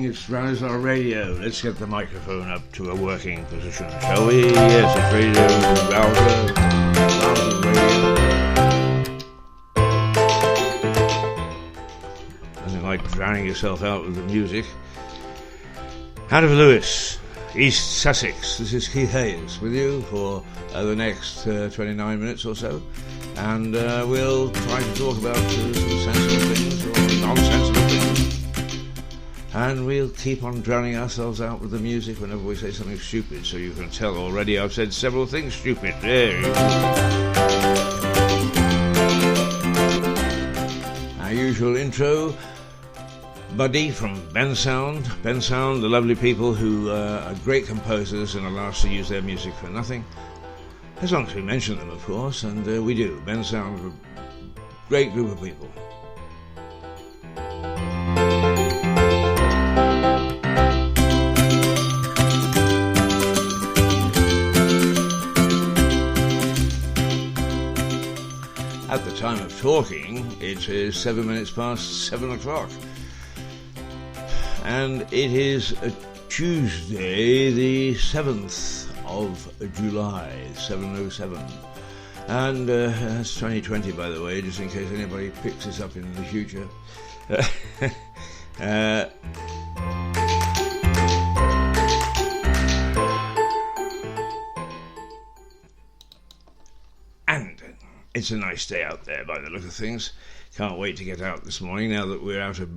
It's Rouser Radio. Let's get the microphone up to a working position, shall we? Yes, it's Radio Rouser Radio. Nothing like drowning yourself out with the music. Out of Lewis, East Sussex. This is Keith Hayes with you for the next 29 minutes or so. And we'll try to talk about sensible things or nonsensible things. And we'll keep on drowning ourselves out with the music whenever we say something stupid, so you can tell already I've said several things stupid. There. Our usual intro, Buddy from Ben Sound. Ben Sound, the lovely people who are great composers and allow us to use their music for nothing. As long as we mention them, of course, and we do. Ben Sound, a great group of people. At the time of talking, it is 7 minutes past 7 o'clock. And it is a Tuesday, the 7th of July, 7:07. And that's 2020, by the way, just in case anybody picks this up in the future. And it's a nice day out there by the look of things. Can't wait to get out this morning now that we're out of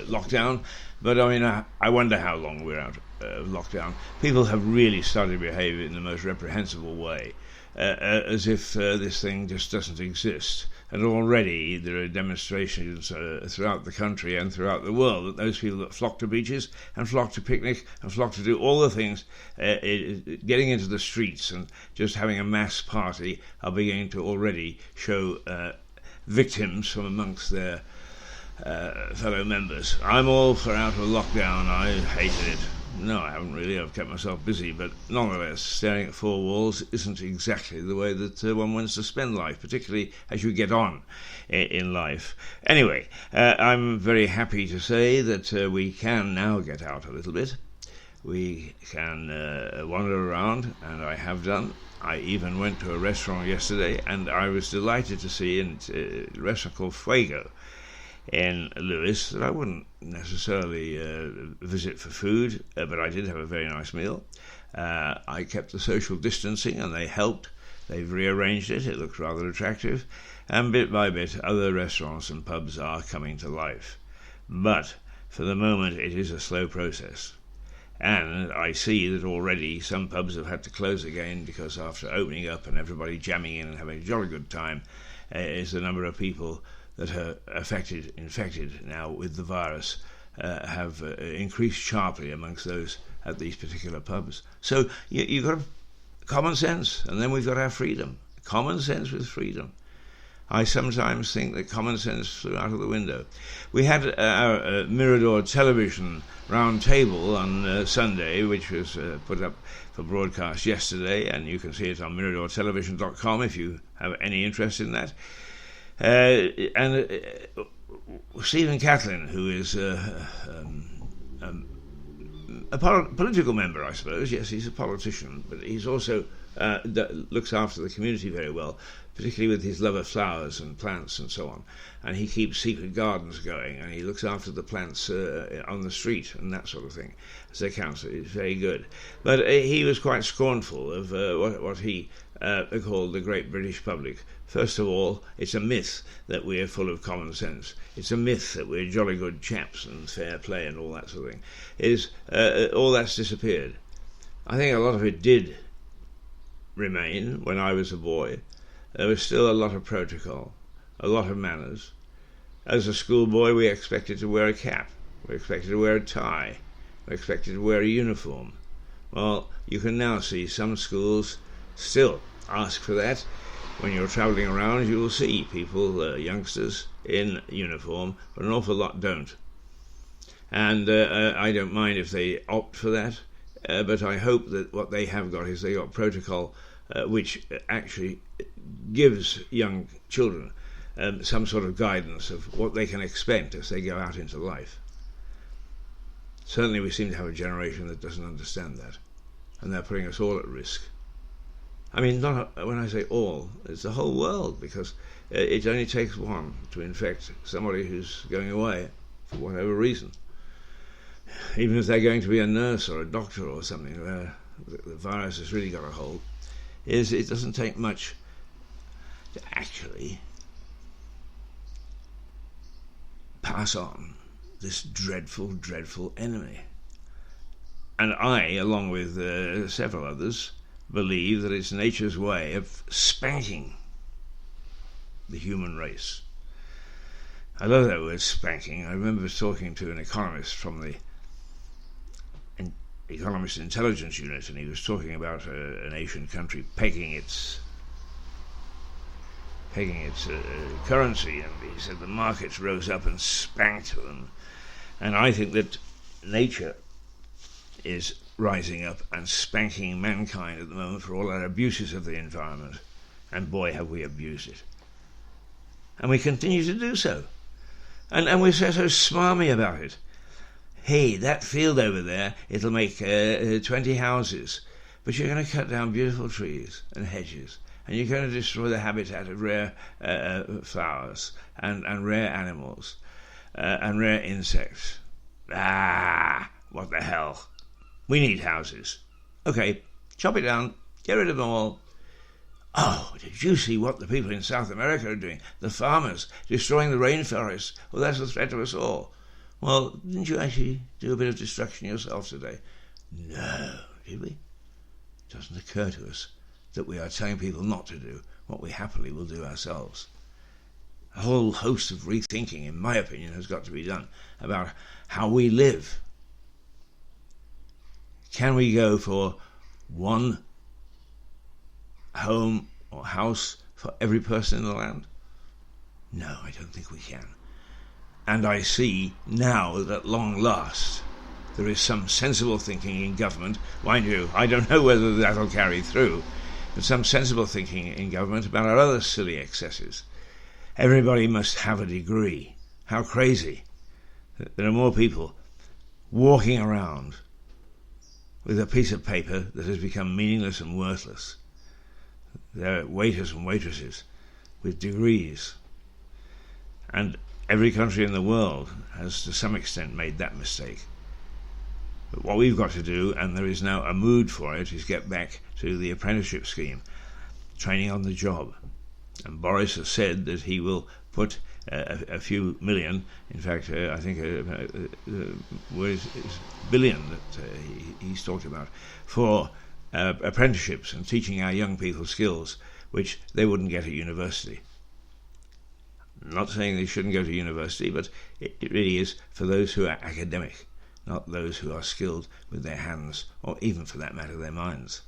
lockdown. But I mean, I wonder how long we're out of lockdown. People have really started to behave in the most reprehensible way, as if this thing just doesn't exist. And already there are demonstrations throughout the country and throughout the world that those people that flock to beaches and flock to picnic and flock to do all the things, getting into the streets and just having a mass party, are beginning to already show victims from amongst their fellow members. I'm all for out of lockdown. I hated it. No, I haven't really. I've kept myself busy, but nonetheless, staring at four walls isn't exactly the way that one wants to spend life, particularly as you get on in life. Anyway, I'm very happy to say that we can now get out a little bit. We can wander around, and I have done. I even went to a restaurant yesterday, and I was delighted to see a restaurant called Fuego in Lewis that I wouldn't necessarily visit for food, but I did have a very nice meal. I kept the social distancing, and they helped. They've rearranged it. It looks rather attractive. And bit by bit, other restaurants and pubs are coming to life. But for the moment, it is a slow process. And I see that already some pubs have had to close again because after opening up and everybody jamming in and having a jolly good time, is the number of people that are infected now with the virus have increased sharply amongst those at these particular pubs. So you've got common sense, and then we've got our freedom. Common sense with freedom. I sometimes think that common sense flew out of the window. We had our Mirador television round table on Sunday, which was put up for broadcast yesterday, and you can see it on miradortelevision.com if you have any interest in that. And Stephen Catlin, who is a political member, I suppose. Yes, he's a politician, but he's also looks after the community very well, particularly with his love of flowers and plants and so on. And he keeps secret gardens going, and he looks after the plants on the street and that sort of thing as a councillor. He's very good. But he was quite scornful of what he called the great British public. First of all, it's a myth that we're full of common sense. It's a myth that we're jolly good chaps and fair play and all that sort of thing. All that's disappeared. I think a lot of it did remain when I was a boy. There was still a lot of protocol, a lot of manners. As a schoolboy, we expected to wear a cap. We expected to wear a tie. We expected to wear a uniform. Well, you can now see some schools still ask for that. When you're travelling around, you will see people, youngsters, in uniform, but an awful lot don't. And I don't mind if they opt for that, but I hope that what they have got is they got protocol which actually gives young children some sort of guidance of what they can expect as they go out into life. Certainly we seem to have a generation that doesn't understand that, and they're putting us all at risk. I mean, not when I say all, it's the whole world, because it only takes one to infect somebody who's going away for whatever reason. Even if they're going to be a nurse or a doctor or something, where the virus has really got a hold, it doesn't take much to actually pass on this dreadful, dreadful enemy. And I, along with several others, believe that it's nature's way of spanking the human race. I love that word, spanking. I remember talking to an economist from the Economist Intelligence Unit, and he was talking about an Asian country pegging its currency, and he said the markets rose up and spanked them. And I think that nature is rising up and spanking mankind at the moment for all our abuses of the environment. And boy, have we abused it. And we continue to do so. And we're so smarmy about it. Hey, that field over there, it'll make 20 houses. But you're going to cut down beautiful trees and hedges. And you're going to destroy the habitat of rare flowers and rare animals and rare insects. What the hell? We need houses. Okay, chop it down, get rid of them all. Oh, did you see what the people in South America are doing? The farmers, destroying the rainforests. Well, that's a threat to us all. Well, didn't you actually do a bit of destruction yourself today? No, did we? It doesn't occur to us that we are telling people not to do what we happily will do ourselves. A whole host of rethinking, in my opinion, has got to be done about how we live. Can we go for one home or house for every person in the land? No, I don't think we can. And I see now that at long last there is some sensible thinking in government. Mind you, I don't know whether that'll carry through, but some sensible thinking in government about our other silly excesses. Everybody must have a degree. How crazy. There are more people walking around with a piece of paper that has become meaningless and worthless. There are waiters and waitresses with degrees. And every country in the world has to some extent made that mistake. But what we've got to do, and there is now a mood for it, is get back to the apprenticeship scheme, training on the job. And Boris has said that he will put a few million, in fact, I think it's billion that he's talked about, for apprenticeships and teaching our young people skills which they wouldn't get at university. I'm not saying they shouldn't go to university, but it really is for those who are academic, not those who are skilled with their hands, or even for that matter their minds.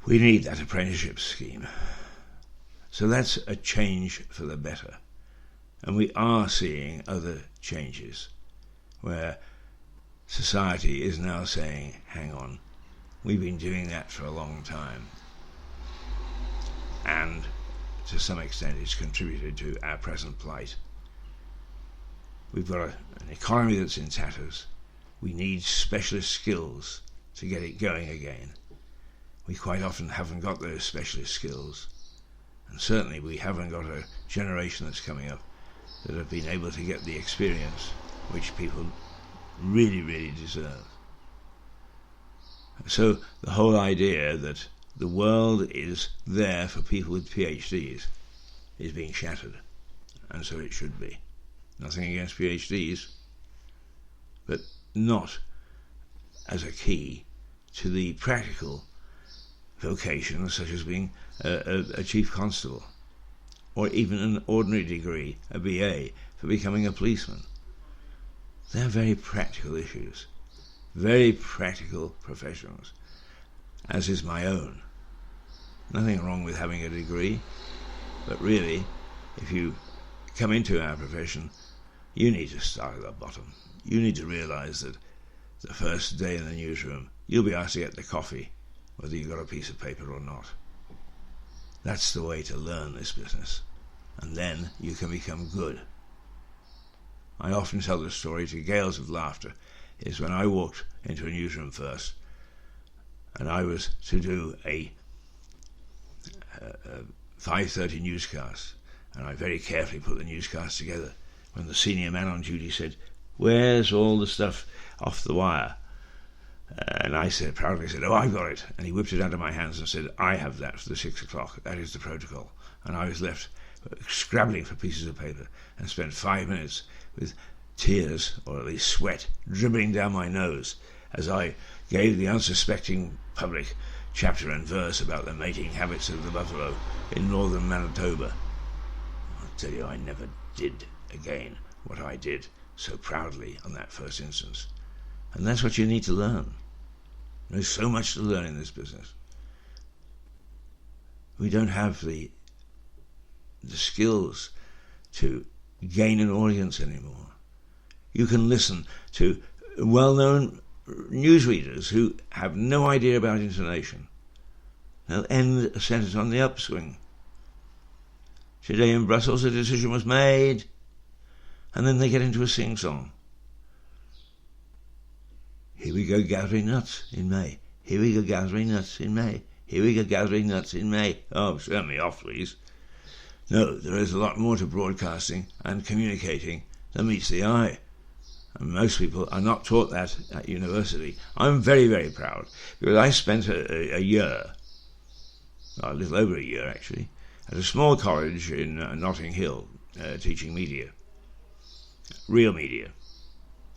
We need that apprenticeship scheme. So that's a change for the better. And we are seeing other changes where society is now saying, hang on, we've been doing that for a long time. And to some extent it's contributed to our present plight. We've got an economy that's in tatters. We need specialist skills to get it going again. We quite often haven't got those specialist skills. And certainly we haven't got a generation that's coming up that have been able to get the experience which people really, really deserve. So the whole idea that the world is there for people with PhDs is being shattered, and so it should be. Nothing against PhDs, but not as a key to the practical vocations such as being a chief constable, or even an ordinary degree, a BA, for becoming a policeman. They're very practical issues, very practical professions, as is my own. Nothing wrong with having a degree, but really, if you come into our profession, you need to start at the bottom. You need to realise that the first day in the newsroom, you'll be asked to get the coffee, whether you've got a piece of paper or not. That's the way to learn this business, and then you can become good. I often tell this story to gales of laughter, is when I walked into a newsroom first, and I was to do a 5:30 newscast, and I very carefully put the newscast together when the senior man on duty said, "Where's all the stuff off the wire?" And I proudly said, "Oh, I've got it." And he whipped it out of my hands and said, "I have that for the 6 o'clock. That is the protocol." And I was left scrabbling for pieces of paper and spent 5 minutes with tears, or at least sweat, dribbling down my nose as I gave the unsuspecting public chapter and verse about the mating habits of the buffalo in northern Manitoba. I'll tell you, I never did again what I did so proudly on that first instance. And that's what you need to learn. There's so much to learn in this business. We don't have the skills to gain an audience anymore. You can listen to well-known newsreaders who have no idea about intonation. They'll end a sentence on the upswing. "Today in Brussels a decision was made," and then they get into a sing-song. "Here we go gathering nuts in May. Here we go gathering nuts in May. Here we go gathering nuts in May." Oh, turn me off, please. No, there is a lot more to broadcasting and communicating than meets the eye. And most people are not taught that at university. I'm very, very proud, because I spent a year, a little over a year actually, at a small college in Notting Hill, teaching media, real media.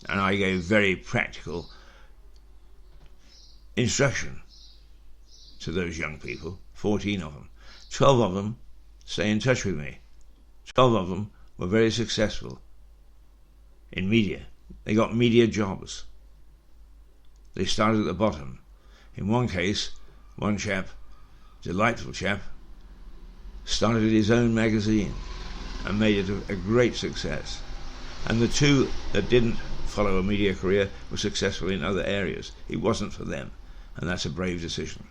And I gave very practical instruction to those young people, 14 of them. 12 of them stay in touch with me. 12 of them were very successful in media. They got media jobs. They started at the bottom. In one case, one chap, delightful chap, started his own magazine and made it a great success. And the two that didn't follow a media career were successful in other areas. It wasn't for them, and that's a brave decision.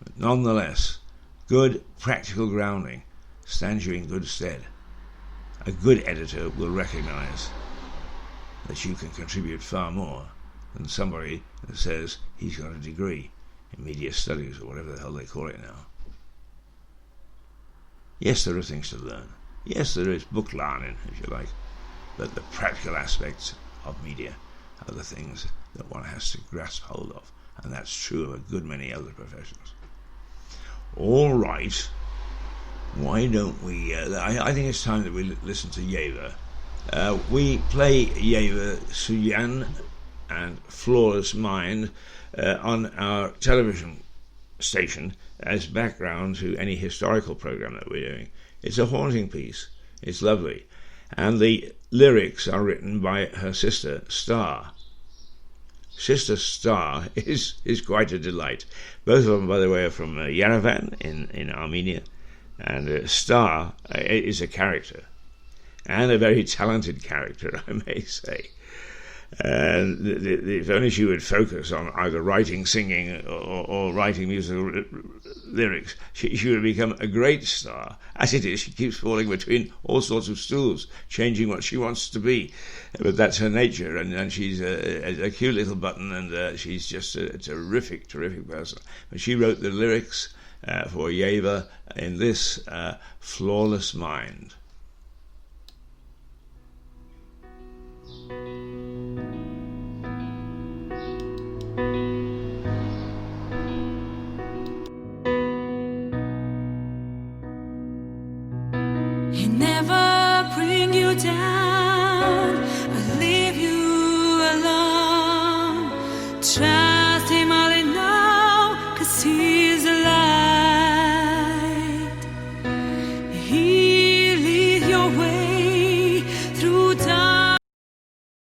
But nonetheless, good practical grounding stands you in good stead. A good editor will recognize that you can contribute far more than somebody that says he's got a degree in media studies or whatever the hell they call it now. Yes, there are things to learn. Yes, there is book learning, if you like. But the practical aspects of media are the things that one has to grasp hold of. And that's true of a good many other professions. All right. Why don't we... I think it's time that we listen to Yever. We play Yever, Suyan and Flawless Mind on our television station as background to any historical program that we're doing. It's a haunting piece. It's lovely. And the lyrics are written by her sister, Star. Sister Star is quite a delight. Both of them, by the way, are from Yerevan in Armenia. And Star is a character. And a very talented character, I may say. If only she would focus on either writing, singing, or writing musical lyrics, she would become a great star. As it is, she keeps falling between all sorts of stools, changing what she wants to be. But that's her nature, and she's a cute little button, and she's just a terrific, terrific person. But she wrote the lyrics for Yever in this Flawless Mind.